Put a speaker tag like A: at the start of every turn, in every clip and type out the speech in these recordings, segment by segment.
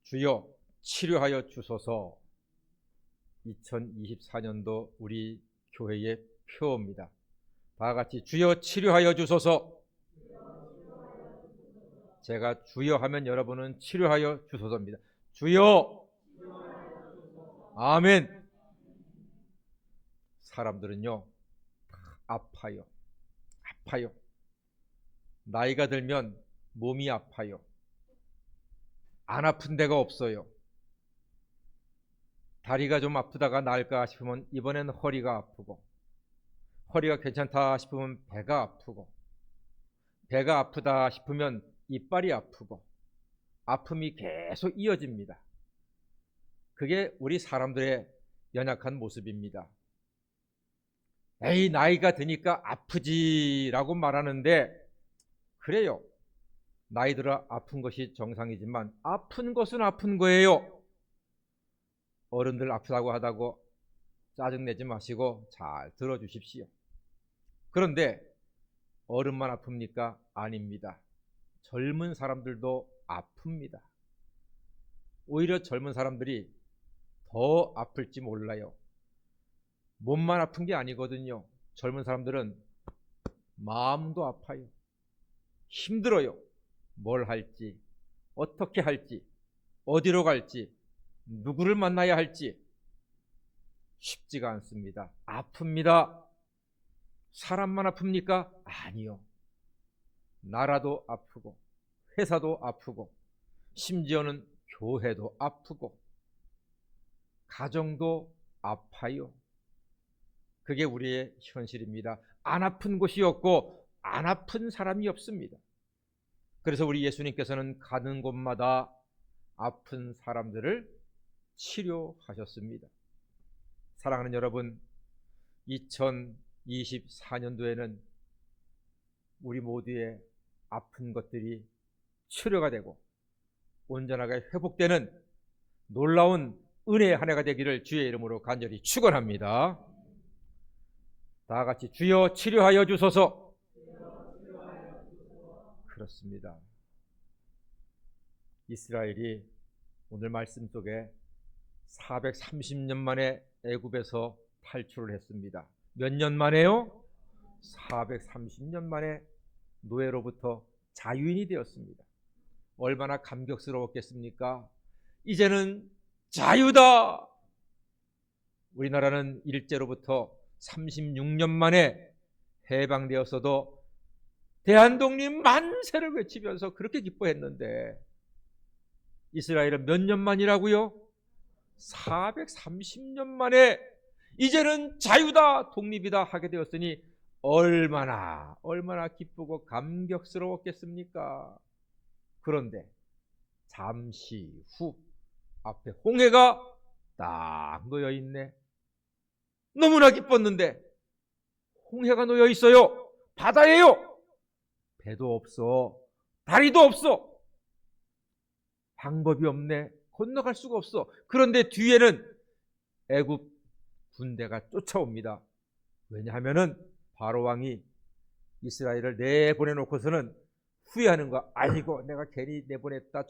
A: 주여 치료하여 주소서. 2024년도 우리 교회의 표어입니다. 다 같이 주여 치료하여 주소서. 제가 주여 하면 여러분은 치료하여 주소서입니다. 주여. 아멘. 사람들은요 아파요. 나이가 들면 몸이 아파요. 안 아픈 데가 없어요. 다리가 좀 아프다가 나을까 싶으면 이번엔 허리가 아프고, 허리가 괜찮다 싶으면 배가 아프고, 배가 아프다 싶으면 이빨이 아프고, 아픔이 계속 이어집니다. 그게 우리 사람들의 연약한 모습입니다. 에이, 나이가 드니까 아프지라고 말하는데, 그래요. 나이 들어 아픈 것이 정상이지만 아픈 것은 아픈 거예요. 어른들 아프다고 하다고 짜증내지 마시고 잘 들어주십시오. 그런데 어른만 아픕니까? 아닙니다. 젊은 사람들도 아픕니다. 오히려 젊은 사람들이 더 아플지 몰라요. 몸만 아픈 게 아니거든요. 젊은 사람들은 마음도 아파요. 힘들어요. 뭘 할지, 어떻게 할지, 어디로 갈지, 누구를 만나야 할지 쉽지가 않습니다. 아픕니다. 사람만 아픕니까? 아니요. 나라도 아프고, 회사도 아프고, 심지어는 교회도 아프고, 가정도 아파요. 그게 우리의 현실입니다. 안 아픈 곳이 없고 안 아픈 사람이 없습니다. 그래서 우리 예수님께서는 가는 곳마다 아픈 사람들을 치료하셨습니다. 사랑하는 여러분, 2024년도에는 우리 모두의 아픈 것들이 치료가 되고 온전하게 회복되는 놀라운 은혜의 한 해가 되기를 주의 이름으로 간절히 축원합니다. 다 같이 주여 치료하여 주소서. 그렇습니다. 이스라엘이 오늘 말씀 속에 430년 만에 애굽에서 탈출을 했습니다. 몇 년 만에요? 430년 만에 노예로부터 자유인이 되었습니다. 얼마나 감격스러웠겠습니까? 이제는 자유다. 우리나라는 일제로부터 36년 만에 해방되었어도 대한독립 만세를 외치면서 그렇게 기뻐했는데 이스라엘은 몇 년 만이라고요? 430년 만에 이제는 자유다, 독립이다 하게 되었으니 얼마나 기쁘고 감격스러웠겠습니까? 그런데 잠시 후 앞에 홍해가 딱 놓여 있네. 너무나 기뻤는데 홍해가 놓여 있어요. 바다예요. 배도 없어, 다리도 없어, 방법이 없네. 건너갈 수가 없어. 그런데 뒤에는 애굽 군대가 쫓아옵니다. 왜냐하면은 바로 왕이 이스라엘을 내보내놓고서는 후회하는 거. 아이고, 내가 괜히 내보냈다.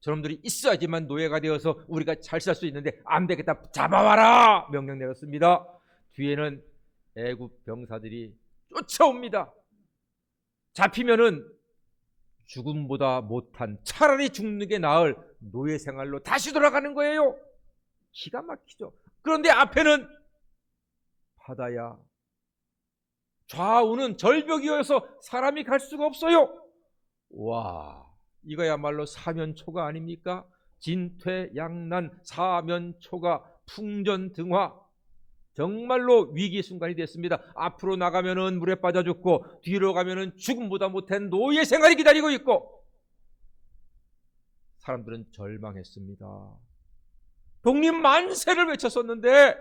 A: 저놈들이 있어야지만 노예가 되어서 우리가 잘 살 수 있는데 안 되겠다. 잡아와라. 명령 내렸습니다. 뒤에는 애굽 병사들이 쫓아옵니다. 잡히면은 죽음보다 못한, 차라리 죽는 게 나을 노예 생활로 다시 돌아가는 거예요. 기가 막히죠. 그런데 앞에는 바다야. 좌우는 절벽이어서 사람이 갈 수가 없어요. 와, 이거야말로 사면초가 아닙니까? 진퇴양난, 사면초가, 풍전등화. 정말로 위기 순간이 됐습니다. 앞으로 나가면은 물에 빠져 죽고 뒤로 가면은 죽음보다 못한 노예 생활이 기다리고 있고 사람들은 절망했습니다. 독립 만세를 외쳤었는데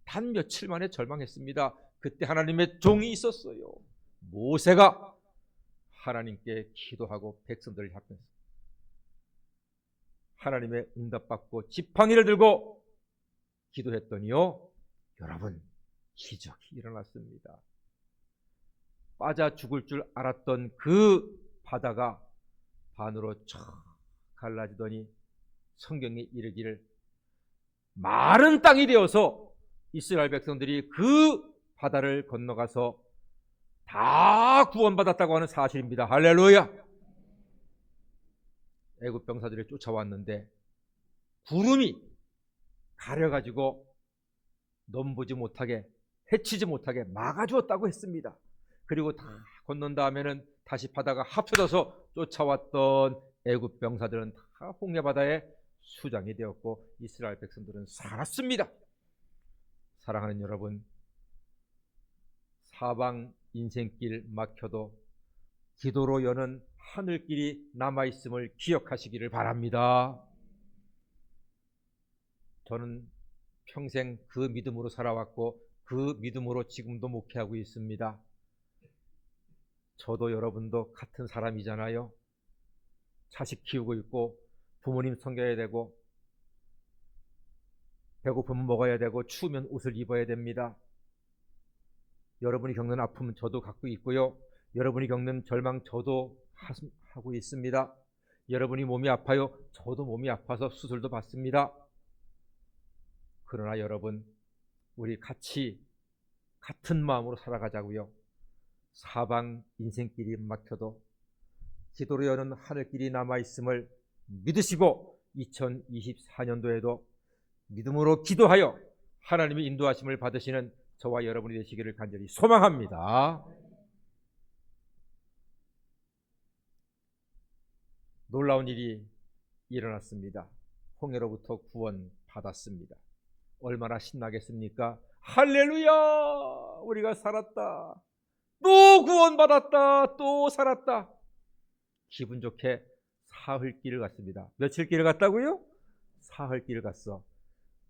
A: 단 며칠 만에 절망했습니다. 그때 하나님의 종이 있었어요. 모세가 하나님께 기도하고 백성들을 향해서 하나님의 응답받고 지팡이를 들고 기도했더니요, 여러분, 기적이 일어났습니다. 빠져 죽을 줄 알았던 그 바다가 반으로 쫙 갈라지더니 성경에 이르기를 마른 땅이 되어서 이스라엘 백성들이 그 바다를 건너가서 다 구원받았다고 하는 사실입니다. 할렐루야. 애굽 병사들이 쫓아왔는데 구름이 가려가지고 넘보지 못하게, 해치지 못하게 막아주었다고 했습니다. 그리고 다 건넌 다음에는 다시 바다가 합쳐져서 쫓아왔던 애굽 병사들은 다 홍해바다에 수장이 되었고 이스라엘 백성들은 살았습니다. 사랑하는 여러분, 사방 인생길 막혀도 기도로 여는 하늘길이 남아있음을 기억하시기를 바랍니다. 저는 평생 그 믿음으로 살아왔고 그 믿음으로 지금도 목회하고 있습니다. 저도 여러분도 같은 사람이잖아요. 자식 키우고 있고 부모님 섬겨야 되고 배고프면 먹어야 되고 추우면 옷을 입어야 됩니다. 여러분이 겪는 아픔은 저도 갖고 있고요. 여러분이 겪는 절망 저도 하고 있습니다. 여러분이 몸이 아파요. 저도 몸이 아파서 수술도 받습니다. 그러나 여러분, 우리 같이 같은 마음으로 살아가자고요. 사방 인생길이 막혀도 기도로 여는 하늘길이 남아있음을 믿으시고 2024년도에도 믿음으로 기도하여 하나님의 인도하심을 받으시는 저와 여러분이 되시기를 간절히 소망합니다. 놀라운 일이 일어났습니다. 홍해로부터 구원받았습니다. 얼마나 신나겠습니까? 할렐루야! 우리가 살았다. 또 구원받았다. 또 살았다. 기분 좋게 사흘길을 갔습니다. 며칠 길을 갔다고요? 사흘길을 갔어.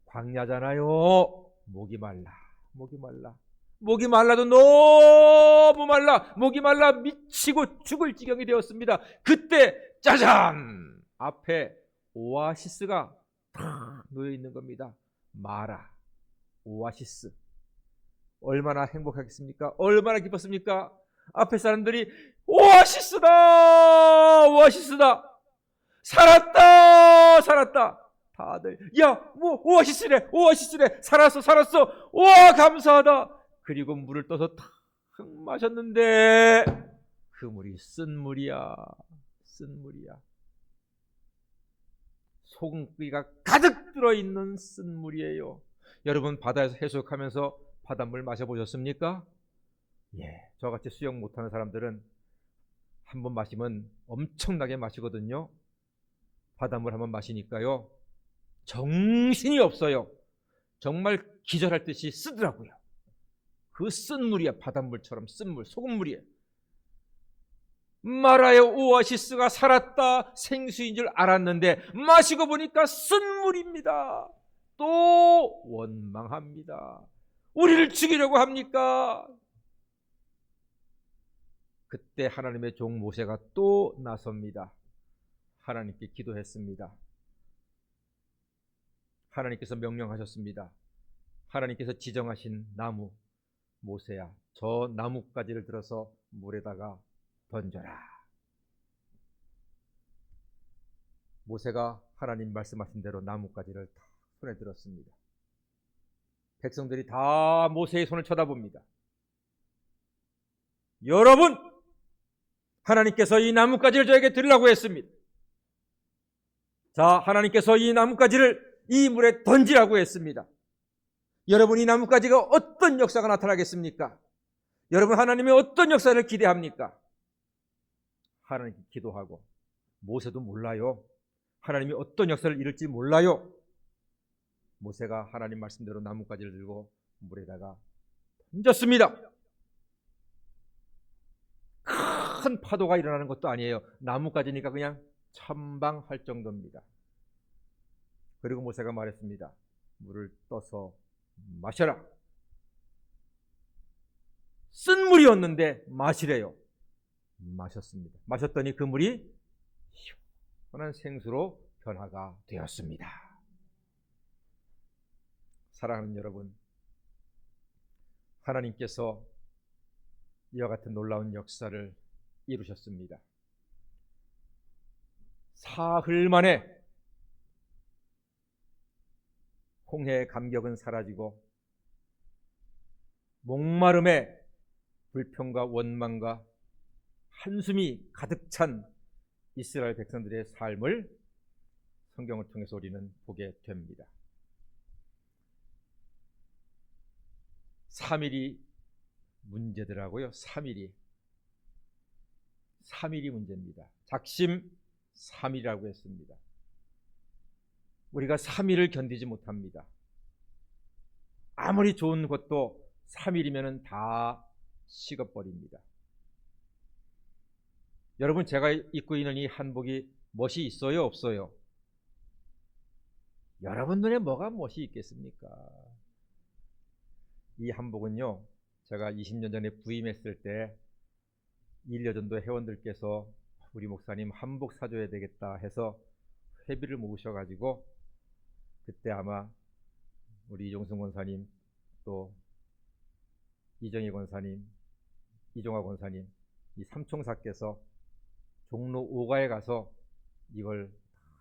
A: 광야잖아요. 목이 말라. 목이 말라. 목이 말라도 너무 말라. 목이 말라 미치고 죽을 지경이 되었습니다. 그때 짜잔! 앞에 오아시스가 탁 놓여 있는 겁니다. 마라, 오아시스. 얼마나 행복하겠습니까? 얼마나 기뻤습니까? 앞에 사람들이 오아시스다! 오아시스다! 살았다! 살았다! 다들 야, 뭐 오아시스래! 오아시스래! 살았어! 살았어! 와, 감사하다! 그리고 물을 떠서 탁 마셨는데 그 물이 쓴 물이야. 쓴 물이야. 소금기가 가득 들어있는 쓴 물이에요. 여러분 바다에서 해수욕하면서 바닷물 마셔보셨습니까? 예, 저같이 수영 못하는 사람들은 한 번 마시면 엄청나게 마시거든요. 바닷물 한번 마시니까요 정신이 없어요. 정말 기절할 듯이 쓰더라고요. 그 쓴 물이야. 바닷물처럼 쓴 물, 소금물이에요. 마라의 오아시스가 살았다. 생수인 줄 알았는데 마시고 보니까 쓴물입니다. 또 원망합니다. 우리를 죽이려고 합니까? 그때 하나님의 종 모세가 또 나섭니다. 하나님께 기도했습니다. 하나님께서 명령하셨습니다. 하나님께서 지정하신 나무, 모세야, 저 나뭇가지를 들어서 물에다가 던져라. 모세가 하나님 말씀하신 대로 나뭇가지를 다 손에 들었습니다. 백성들이 다 모세의 손을 쳐다봅니다. 여러분, 하나님께서 이 나뭇가지를 저에게 드리라고 했습니다. 자, 하나님께서 이 나뭇가지를 이 물에 던지라고 했습니다. 여러분, 이 나뭇가지가 어떤 역사가 나타나겠습니까? 여러분, 하나님의 어떤 역사를 기대합니까? 하나님께 기도하고, 모세도 몰라요. 하나님이 어떤 역사를 이룰지 몰라요. 모세가 하나님 말씀대로 나뭇가지를 들고 물에다가 던졌습니다. 큰 파도가 일어나는 것도 아니에요. 나뭇가지니까 그냥 첨벙할 정도입니다. 그리고 모세가 말했습니다. 물을 떠서 마셔라. 쓴 물이었는데 마시래요. 마셨습니다. 마셨더니 그 물이 시원한 생수로 변화가 되었습니다. 사랑하는 여러분, 하나님께서 이와 같은 놀라운 역사를 이루셨습니다. 사흘 만에 홍해의 감격은 사라지고 목마름에 불평과 원망과 한숨이 가득 찬 이스라엘 백성들의 삶을 성경을 통해서 우리는 보게 됩니다. 3일이 문제더라고요. 3일이 문제입니다. 작심 3일이라고 했습니다. 우리가 3일을 견디지 못합니다. 아무리 좋은 것도 3일이면 다 식어버립니다. 여러분, 제가 입고 있는 이 한복이 멋이 있어요, 없어요? 여러분 눈에 뭐가 멋이 있겠습니까? 이 한복은요, 제가 20년 전에 부임했을 때 일여전도 회원들께서 우리 목사님 한복 사줘야 되겠다 해서 회비를 모으셔가지고, 그때 아마 우리 이종승 권사님, 또 이정희 권사님, 이종화 권사님, 이 삼총사께서 종로 5가에 가서 이걸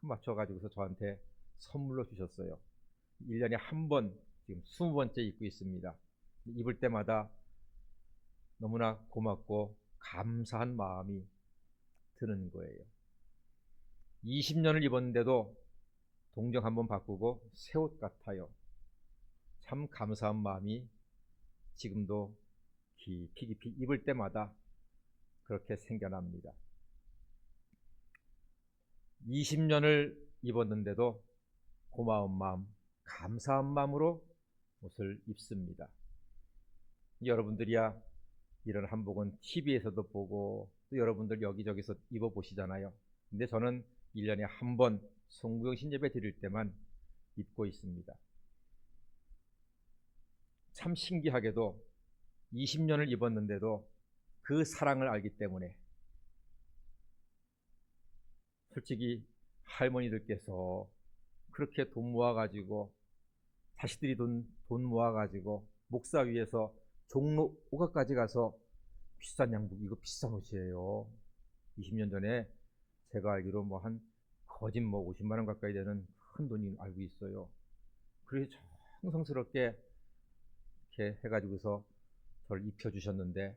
A: 맞춰가지고서 저한테 선물로 주셨어요. 1년에 한 번, 지금 20번째 입고 있습니다. 입을 때마다 너무나 고맙고 감사한 마음이 드는 거예요. 20년을 입었는데도 동정 한번 바꾸고 새 옷 같아요. 참 감사한 마음이 지금도 깊이 입을 때마다 그렇게 생겨납니다. 20년을 입었는데도 고마운 마음, 감사한 마음으로 옷을 입습니다. 여러분들이야 이런 한복은 TV에서도 보고 또 여러분들 여기저기서 입어보시잖아요. 근데 저는 1년에 한 번 송구영 신예배 드릴 때만 입고 있습니다. 참 신기하게도 20년을 입었는데도 그 사랑을 알기 때문에, 솔직히 할머니들께서 그렇게 돈 모아가지고, 자식들이 돈 모아가지고 목사 위해서 종로 5가까지 가서 비싼 양복, 이거 비싼 옷이에요. 20년 전에 제가 알기로 한 거짓 50만 원 가까이 되는 큰 돈이 알고 있어요. 그래서 정성스럽게 이렇게 해가지고서 저를 입혀주셨는데,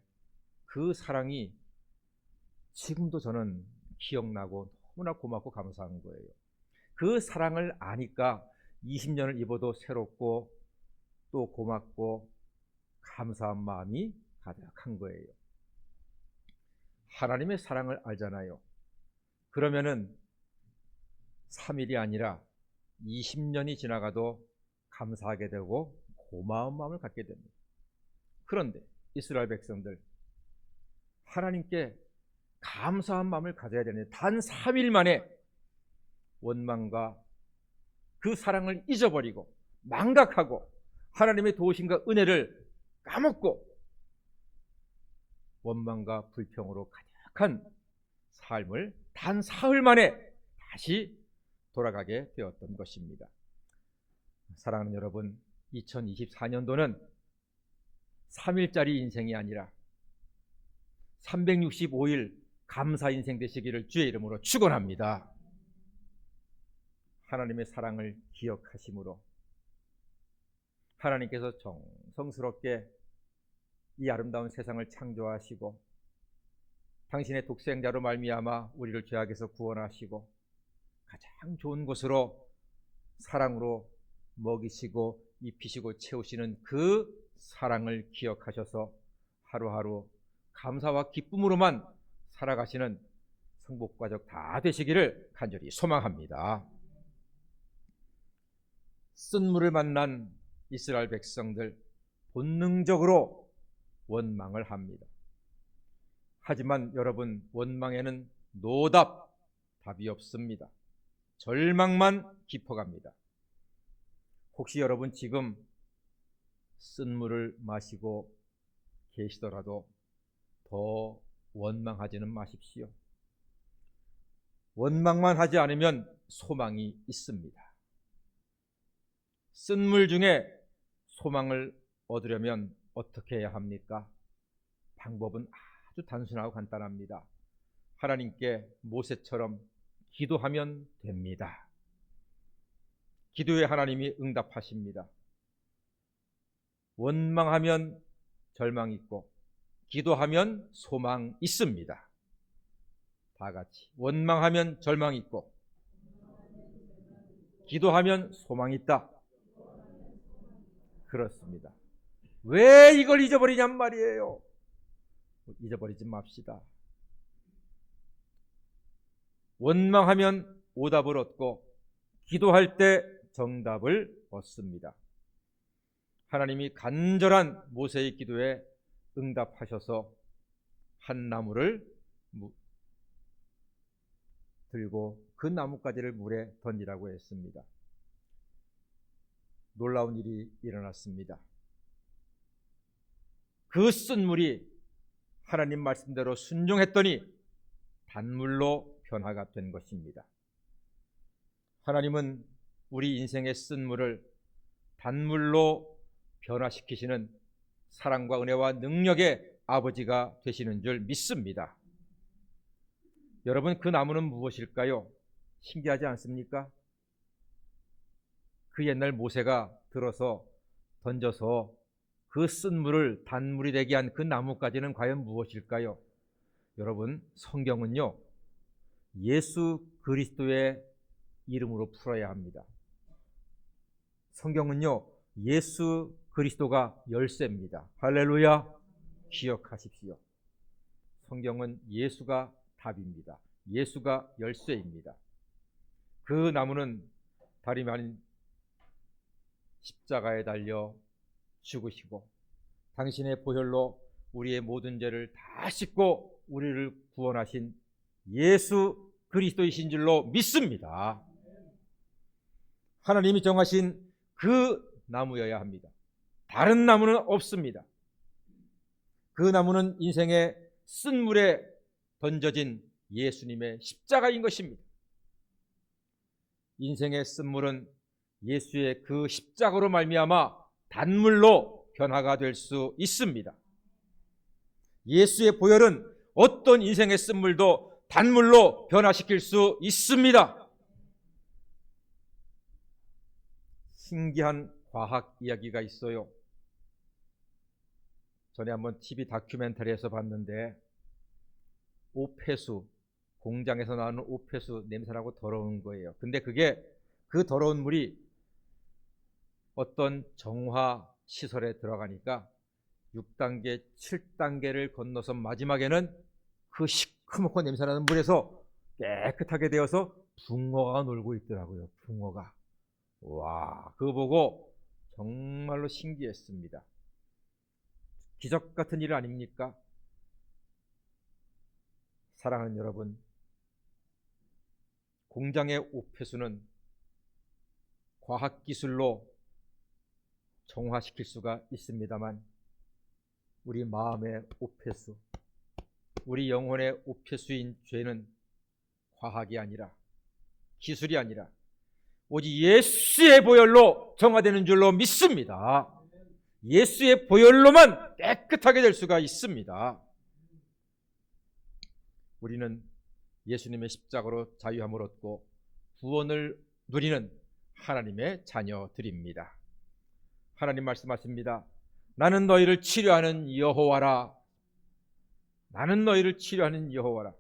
A: 그 사랑이 지금도 저는 기억나고 너무나 고맙고 감사한 거예요. 그 사랑을 아니까 20년을 입어도 새롭고 또 고맙고 감사한 마음이 가득한 거예요. 하나님의 사랑을 알잖아요. 그러면은 3일이 아니라 20년이 지나가도 감사하게 되고 고마운 마음을 갖게 됩니다. 그런데 이스라엘 백성들, 하나님께 감사한 마음을 가져야 되는데 단 3일 만에 원망과 그 사랑을 잊어버리고 망각하고 하나님의 도우심과 은혜를 까먹고 원망과 불평으로 가득한 삶을 단 사흘 만에 다시 돌아가게 되었던 것입니다. 사랑하는 여러분, 2024년도는 3일짜리 인생이 아니라 365일 감사 인생 되시기를 주의 이름으로 축원합니다. 하나님의 사랑을 기억하심으로 하나님께서 정성스럽게 이 아름다운 세상을 창조하시고 당신의 독생자로 말미암아 우리를 죄악에서 구원하시고 가장 좋은 곳으로 사랑으로 먹이시고 입히시고 채우시는 그 사랑을 기억하셔서 하루하루 감사와 기쁨으로만 살아가시는 성복과적 다 되시기를 간절히 소망합니다. 쓴물을 만난 이스라엘 백성들, 본능적으로 원망을 합니다. 하지만 여러분, 원망에는 노답, 답이 없습니다. 절망만 깊어갑니다. 혹시 여러분 지금 쓴물을 마시고 계시더라도 더 원망하지는 마십시오. 원망만 하지 않으면 소망이 있습니다. 쓴물 중에 소망을 얻으려면 어떻게 해야 합니까? 방법은 아주 단순하고 간단합니다. 하나님께 모세처럼 기도하면 됩니다. 기도에 하나님이 응답하십니다. 원망하면 절망 있고 기도하면 소망 있습니다. 다 같이 원망하면 절망 있고 기도하면 소망 있다. 그렇습니다. 왜 이걸 잊어버리냔 말이에요. 잊어버리지 맙시다. 원망하면 오답을 얻고 기도할 때 정답을 얻습니다. 하나님이 간절한 모세의 기도에 응답하셔서 한 나무를 들고 그 나뭇가지를 물에 던지라고 했습니다. 놀라운 일이 일어났습니다. 그 쓴물이 하나님 말씀대로 순종했더니 단물로 변화가 된 것입니다. 하나님은 우리 인생의 쓴물을 단물로 변화시키시는 사랑과 은혜와 능력의 아버지가 되시는 줄 믿습니다. 여러분, 그 나무는 무엇일까요? 신기하지 않습니까? 그 옛날 모세가 들어서 던져서 그 쓴물을 단물이 되게 한 그 나뭇가지는 과연 무엇일까요? 여러분, 성경은요, 예수 그리스도의 이름으로 풀어야 합니다. 성경은요, 예수 그리스도가 열쇠입니다. 할렐루야. 기억하십시오. 성경은 예수가 답입니다. 예수가 열쇠입니다. 그 나무는 다름이 아닌 십자가에 달려 죽으시고 당신의 보혈로 우리의 모든 죄를 다 씻고 우리를 구원하신 예수 그리스도이신 줄로 믿습니다. 하나님이 정하신 그 나무여야 합니다. 다른 나무는 없습니다. 그 나무는 인생의 쓴물에 던져진 예수님의 십자가인 것입니다. 인생의 쓴물은 예수의 그 십자가로 말미암아 단물로 변화가 될 수 있습니다. 예수의 보혈은 어떤 인생의 쓴물도 단물로 변화시킬 수 있습니다. 신기한 과학 이야기가 있어요. 전에 한번 TV 다큐멘터리에서 봤는데 오폐수, 공장에서 나오는 오폐수 냄새나고 더러운 거예요. 근데 그 더러운 물이 어떤 정화 시설에 들어가니까 6단계, 7단계를 건너서 마지막에는 그 시커멓고 냄새나는 물에서 깨끗하게 되어서 붕어가 놀고 있더라고요. 붕어가. 와, 그거 보고 정말로 신기했습니다. 기적 같은 일 아닙니까? 사랑하는 여러분, 공장의 오폐수는 과학기술로 정화시킬 수가 있습니다만 우리 마음의 오폐수, 우리 영혼의 오폐수인 죄는 과학이 아니라 기술이 아니라 오직 예수의 보혈로 정화되는 줄로 믿습니다. 예수의 보혈로만 깨끗하게 될 수가 있습니다. 우리는 예수님의 십자가로 자유함을 얻고 구원을 누리는 하나님의 자녀들입니다. 하나님 말씀하십니다. 나는 너희를 치료하는 여호와라. 나는 너희를 치료하는 여호와라.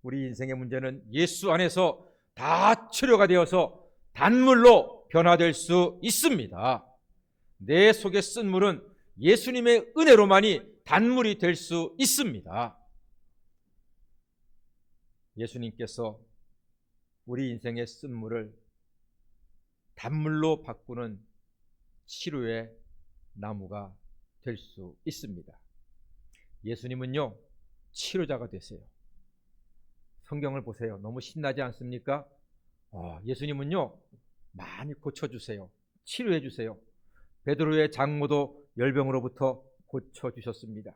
A: 우리 인생의 문제는 예수 안에서 다 치료가 되어서 단물로 변화될 수 있습니다. 내 속에 쓴 물은 예수님의 은혜로만이 단물이 될 수 있습니다. 예수님께서 우리 인생의 쓴 물을 단물로 바꾸는 치료의 나무가 될 수 있습니다. 예수님은요, 치료자가 되세요. 성경을 보세요. 너무 신나지 않습니까? 예수님은요, 많이 고쳐주세요. 치료해주세요. 베드로의 장모도 열병으로부터 고쳐주셨습니다.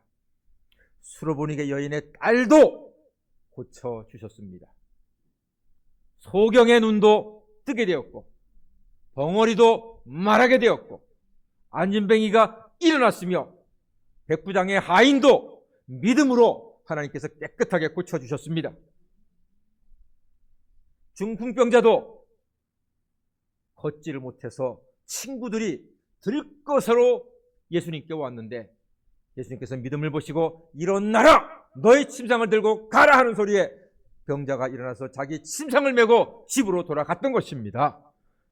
A: 수로보니게 여인의 딸도 고쳐주셨습니다. 소경의 눈도 뜨게 되었고 벙어리도 말하게 되었고 안진뱅이가 일어났으며 백부장의 하인도 믿음으로 하나님께서 깨끗하게 고쳐주셨습니다. 중풍병자도 걷지를 못해서 친구들이 들것으로 예수님께 왔는데 예수님께서 믿음을 보시고 일어나라! 너의 침상을 들고 가라! 하는 소리에 병자가 일어나서 자기 침상을 메고 집으로 돌아갔던 것입니다.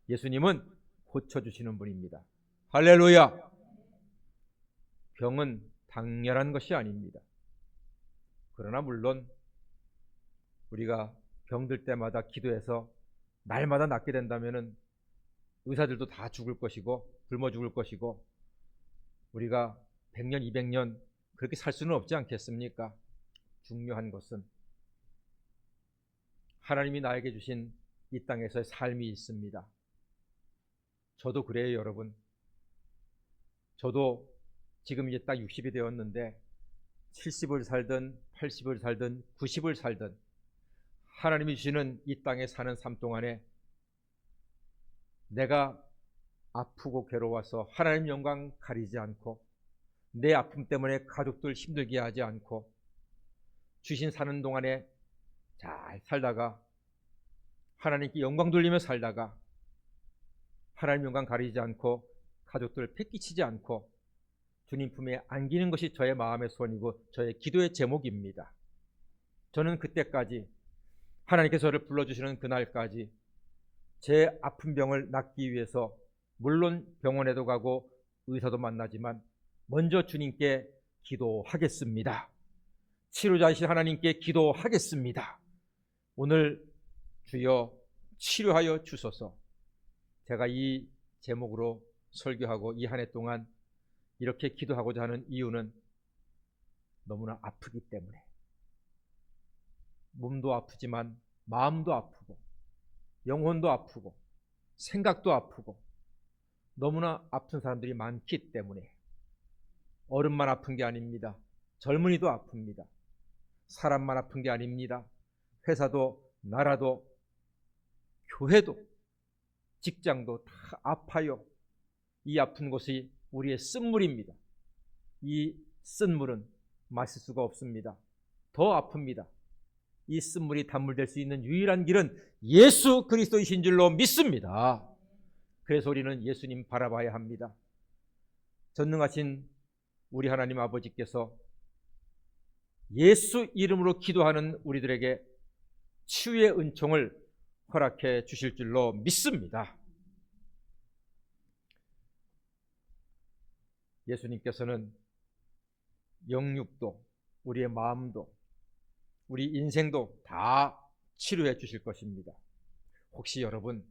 A: 예수님은 고쳐주시는 분입니다. 할렐루야! 병은 당연한 것이 아닙니다. 그러나 물론 우리가 병들 때마다 기도해서 날마다 낫게 된다면 의사들도 다 죽을 것이고 굶어 죽을 것이고 우리가 100년, 200년 그렇게 살 수는 없지 않겠습니까? 중요한 것은 하나님이 나에게 주신 이 땅에서의 삶이 있습니다. 저도 그래요, 여러분. 저도 지금 이제 딱 60이 되었는데 70을 살든 80을 살든 90을 살든 하나님이 주시는 이 땅에 사는 삶 동안에 내가 아프고 괴로워서 하나님 영광 가리지 않고 내 아픔 때문에 가족들 힘들게 하지 않고 주신 사는 동안에 잘 살다가 하나님께 영광 돌리며 살다가 하나님 영광 가리지 않고 가족들을 패기치지 않고 주님 품에 안기는 것이 저의 마음의 소원이고 저의 기도의 제목입니다. 저는 그때까지 하나님께서 저를 불러주시는 그날까지 제 아픈 병을 낫기 위해서 물론 병원에도 가고 의사도 만나지만 먼저 주님께 기도하겠습니다. 치료자이신 하나님께 기도하겠습니다. 오늘 주여 치료하여 주소서. 제가 이 제목으로 설교하고 이 한 해 동안 이렇게 기도하고자 하는 이유는 너무나 아프기 때문에 몸도 아프지만 마음도 아프고 영혼도 아프고 생각도 아프고 너무나 아픈 사람들이 많기 때문에 어른만 아픈 게 아닙니다. 젊은이도 아픕니다. 사람만 아픈 게 아닙니다. 회사도 나라도 교회도 직장도 다 아파요. 이 아픈 것이 우리의 쓴물입니다. 이 쓴물은 마실 수가 없습니다. 더 아픕니다. 이 쓴물이 단물될 수 있는 유일한 길은 예수 그리스도이신 줄로 믿습니다. 그래서 우리는 예수님 바라봐야 합니다. 전능하신 우리 하나님 아버지께서 예수 이름으로 기도하는 우리들에게 치유의 은총을 허락해 주실 줄로 믿습니다. 예수님께서는 영육도 우리의 마음도 우리 인생도 다 치료해 주실 것입니다. 혹시 여러분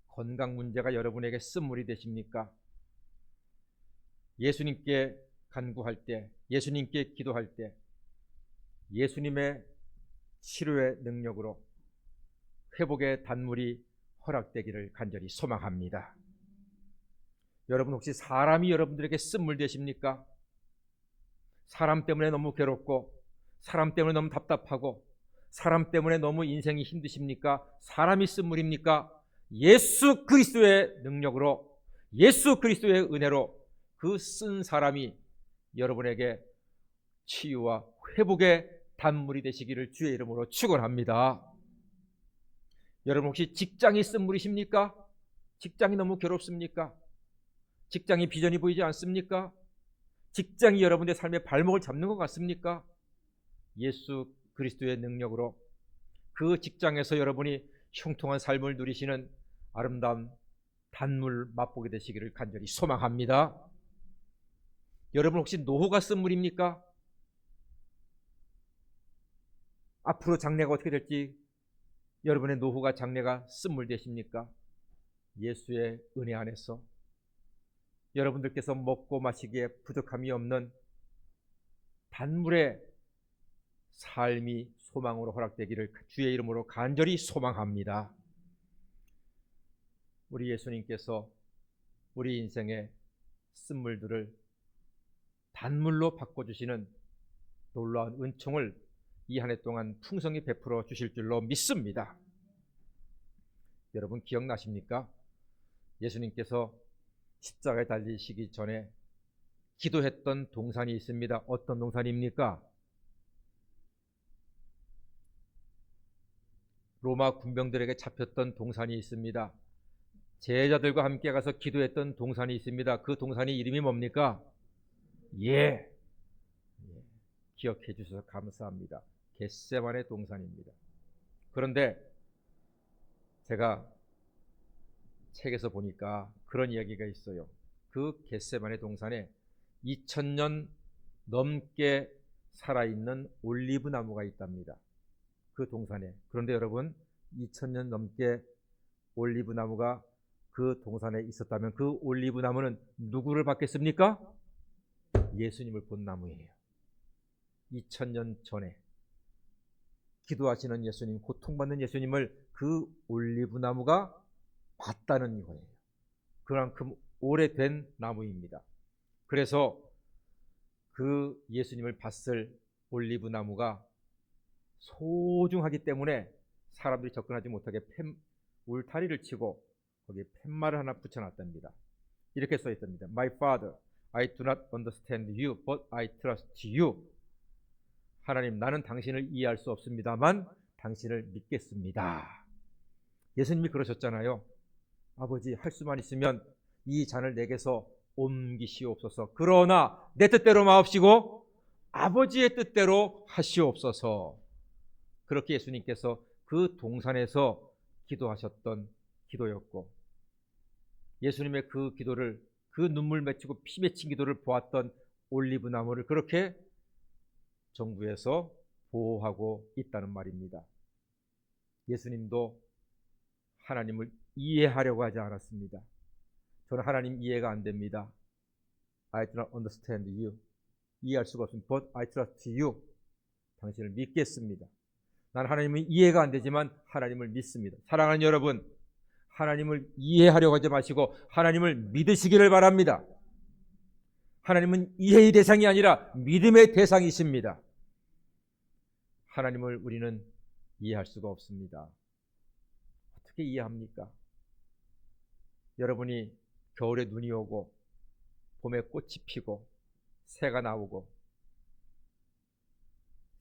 A: 건강 문제가 여러분에게 쓴물이 되십니까? 예수님께 간구할 때, 예수님께 기도할 때 예수님의 치료의 능력으로 회복의 단물이 허락되기를 간절히 소망합니다. 여러분 혹시 사람이 여러분들에게 쓴물 되십니까? 사람 때문에 너무 괴롭고 사람 때문에 너무 답답하고 사람 때문에 너무 인생이 힘드십니까? 사람이 쓴물입니까? 예수 그리스도의 능력으로 예수 그리스도의 은혜로 그 쓴 사람이 여러분에게 치유와 회복의 단물이 되시기를 주의 이름으로 축원합니다. 여러분 혹시 직장이 쓴물이십니까? 직장이 너무 괴롭습니까? 직장이 비전이 보이지 않습니까? 직장이 여러분의 삶의 발목을 잡는 것 같습니까? 예수 그리스도의 능력으로 그 직장에서 여러분이 형통한 삶을 누리시는 아름다운 단물 맛보게 되시기를 간절히 소망합니다. 여러분 혹시 노후가 쓴물입니까? 앞으로 장래가 어떻게 될지 여러분의 노후가 장래가 쓴물 되십니까? 예수의 은혜 안에서 여러분들께서 먹고 마시기에 부족함이 없는 단물의 삶이 소망으로 허락되기를 주의 이름으로 간절히 소망합니다. 우리 예수님께서 우리 인생의 쓴물들을 단물로 바꿔주시는 놀라운 은총을 이 한 해 동안 풍성히 베풀어 주실 줄로 믿습니다. 여러분 기억나십니까? 예수님께서 십자가에 달리시기 전에 기도했던 동산이 있습니다. 어떤 동산입니까? 로마 군병들에게 잡혔던 동산이 있습니다. 제자들과 함께 가서 기도했던 동산이 있습니다. 그 동산이 이름이 뭡니까? 예. 기억해 주셔서 감사합니다. 겟세마네 동산입니다. 그런데 제가 책에서 보니까 그런 이야기가 있어요. 그 겟세마네 동산에 2000년 넘게 살아있는 올리브 나무가 있답니다. 그 동산에. 그런데 여러분, 2000년 넘게 올리브 나무가 그 동산에 있었다면 그 올리브 나무는 누구를 받겠습니까? 예수님을 본 나무예요. 2000년 전에 기도하시는 예수님, 고통받는 예수님을 그 올리브 나무가 봤다는 거예요. 그만큼 오래된 나무입니다. 그래서 그 예수님을 봤을 올리브 나무가 소중하기 때문에 사람들이 접근하지 못하게 울타리를 치고 거기에 팻말을 하나 붙여놨답니다. 이렇게 써있답니다. My father, I do not understand you, but I trust you. 하나님, 나는 당신을 이해할 수 없습니다만 당신을 믿겠습니다. 예수님이 그러셨잖아요. 아버지, 할 수만 있으면 이 잔을 내게서 옮기시옵소서. 그러나 내 뜻대로 마옵시고 아버지의 뜻대로 하시옵소서. 그렇게 예수님께서 그 동산에서 기도하셨던 기도였고, 예수님의 그 기도를, 그 눈물 맺히고 피 맺힌 기도를 보았던 올리브 나무를 그렇게 정부에서 보호하고 있다는 말입니다. 예수님도 하나님을 이해하려고 하지 않았습니다. 저는 하나님 이해가 안 됩니다. I do not understand you. 이해할 수가 없습니다. But I trust you. 당신을 믿겠습니다. 난 하나님은 이해가 안 되지만 하나님을 믿습니다. 사랑하는 여러분, 하나님을 이해하려고 하지 마시고 하나님을 믿으시기를 바랍니다. 하나님은 이해의 대상이 아니라 믿음의 대상이십니다. 하나님을 우리는 이해할 수가 없습니다. 어떻게 이해합니까? 여러분이 겨울에 눈이 오고 봄에 꽃이 피고 새가 나오고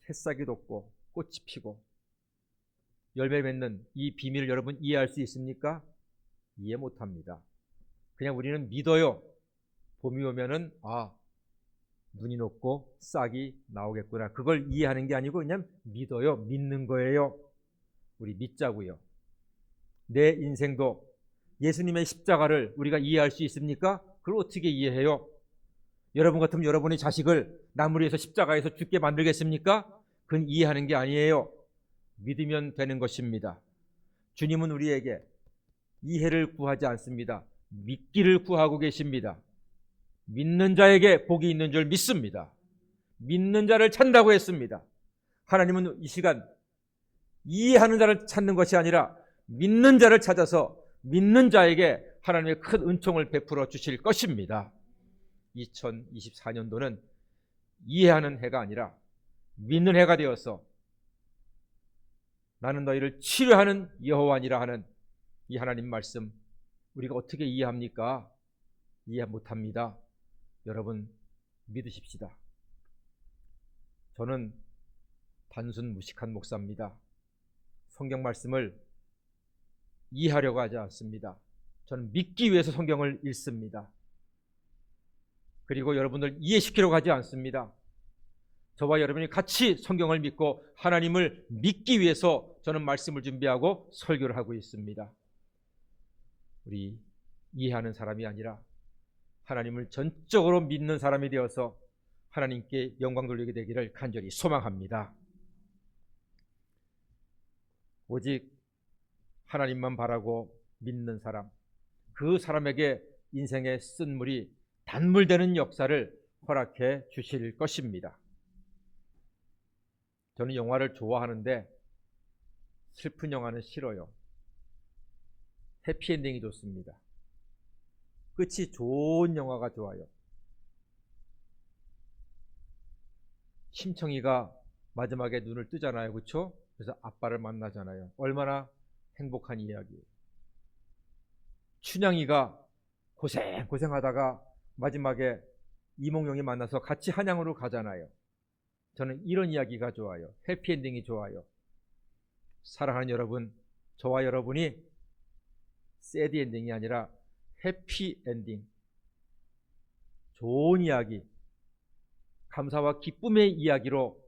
A: 새싹이 돋고 꽃이 피고 열매 맺는 이 비밀을 여러분 이해할 수 있습니까? 이해 못합니다. 그냥 우리는 믿어요. 봄이 오면은 눈이 녹고 싹이 나오겠구나. 그걸 이해하는 게 아니고 그냥 믿어요. 믿는 거예요. 우리 믿자고요. 내 인생도 예수님의 십자가를 우리가 이해할 수 있습니까? 그걸 어떻게 이해해요? 여러분 같으면 여러분의 자식을 나무를 위해서 십자가에서 죽게 만들겠습니까? 그건 이해하는 게 아니에요. 믿으면 되는 것입니다. 주님은 우리에게 이해를 구하지 않습니다. 믿기를 구하고 계십니다. 믿는 자에게 복이 있는 줄 믿습니다. 믿는 자를 찾는다고 했습니다. 하나님은 이 시간 이해하는 자를 찾는 것이 아니라 믿는 자를 찾아서 믿는 자에게 하나님의 큰 은총을 베풀어 주실 것입니다. 2024년도는 이해하는 해가 아니라 믿는 해가 되어서 나는 너희를 치료하는 여호와니라 하는 이 하나님 말씀 우리가 어떻게 이해합니까? 이해 못합니다. 여러분 믿으십시다. 저는 단순 무식한 목사입니다. 성경 말씀을 이해하려고 하지 않습니다. 저는 믿기 위해서 성경을 읽습니다. 그리고 여러분들 이해시키려고 하지 않습니다. 저와 여러분이 같이 성경을 믿고 하나님을 믿기 위해서 저는 말씀을 준비하고 설교를 하고 있습니다. 우리 이해하는 사람이 아니라 하나님을 전적으로 믿는 사람이 되어서 하나님께 영광 돌리게 되기를 간절히 소망합니다. 오직 하나님만 바라고 믿는 사람, 그 사람에게 인생의 쓴물이 단물되는 역사를 허락해 주실 것입니다. 저는 영화를 좋아하는데 슬픈 영화는 싫어요. 해피엔딩이 좋습니다. 끝이 좋은 영화가 좋아요. 심청이가 마지막에 눈을 뜨잖아요. 그렇죠? 그래서 아빠를 만나잖아요. 얼마나 행복한 이야기예요. 춘향이가 고생하다가 마지막에 이몽룡이 만나서 같이 한양으로 가잖아요. 저는 이런 이야기가 좋아요. 해피엔딩이 좋아요. 사랑하는 여러분, 저와 여러분이 새드 엔딩이 아니라 해피 엔딩, 좋은 이야기, 감사와 기쁨의 이야기로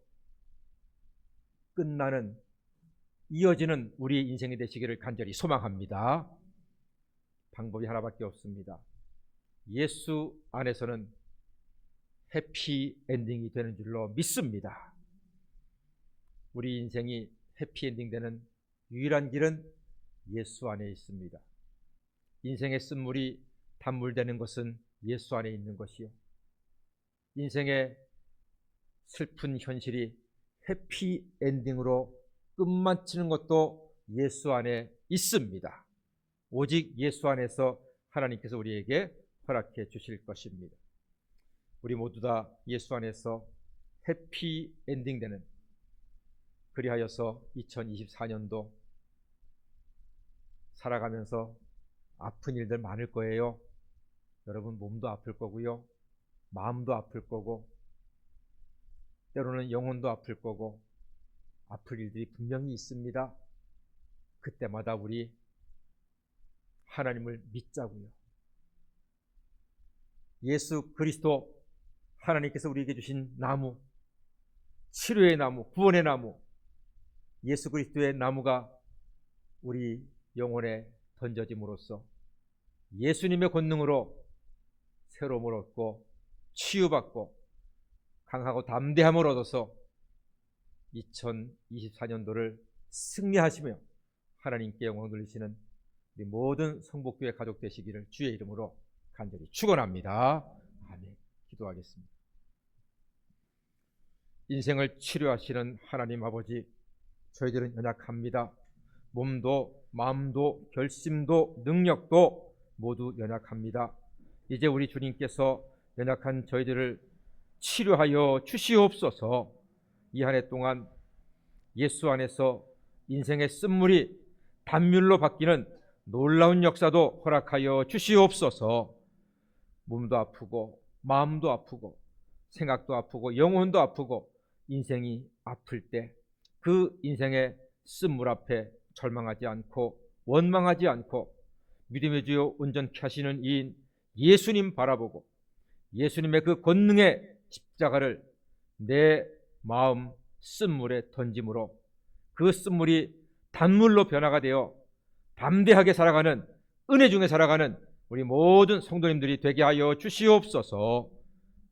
A: 끝나는, 이어지는 우리 인생이 되시기를 간절히 소망합니다. 방법이 하나밖에 없습니다. 예수 안에서는 해피 엔딩이 되는 줄로 믿습니다. 우리 인생이 해피 엔딩 되는 유일한 길은 예수 안에 있습니다. 인생의 쓴물이 단물되는 것은 예수 안에 있는 것이요, 인생의 슬픈 현실이 해피 엔딩으로 끝마치는 것도 예수 안에 있습니다. 오직 예수 안에서 하나님께서 우리에게 허락해 주실 것입니다. 우리 모두 다 예수 안에서 해피 엔딩 되는, 그리하여서 2024년도 살아가면서 아픈 일들 많을 거예요. 여러분 몸도 아플 거고요, 마음도 아플 거고, 때로는 영혼도 아플 거고, 아플 일들이 분명히 있습니다. 그때마다 우리 하나님을 믿자고요. 예수 그리스도, 하나님께서 우리에게 주신 나무, 치료의 나무, 구원의 나무, 예수 그리스도의 나무가 우리 영혼에 던져짐으로써 예수님의 권능으로 새로움을 얻고 치유받고 강하고 담대함을 얻어서 2024년도를 승리하시며 하나님께 영광 돌리시는 우리 모든 성복교회 가족 되시기를 주의 이름으로 간절히 축원합니다. 아멘. 기도하겠습니다. 인생을 치료하시는 하나님 아버지, 저희들은 연약합니다. 몸도 마음도 결심도 능력도 모두 연약합니다. 이제 우리 주님께서 연약한 저희들을 치료하여 주시옵소서. 이 한 해 동안 예수 안에서 인생의 쓴물이 단물로 바뀌는 놀라운 역사도 허락하여 주시옵소서. 몸도 아프고 마음도 아프고 생각도 아프고 영혼도 아프고 인생이 아플 때 그 인생의 쓴물 앞에 절망하지 않고 원망하지 않고 믿음의 주요 온전케 하시는 이인 예수님 바라보고 예수님의 그 권능의 십자가를 내 마음 쓴물에 던짐으로 그 쓴물이 단물로 변화가 되어 담대하게 살아가는, 은혜 중에 살아가는 우리 모든 성도님들이 되게 하여 주시옵소서.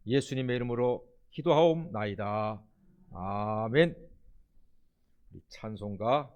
A: 예수님의 이름으로 기도하옵나이다. 아멘. 찬송가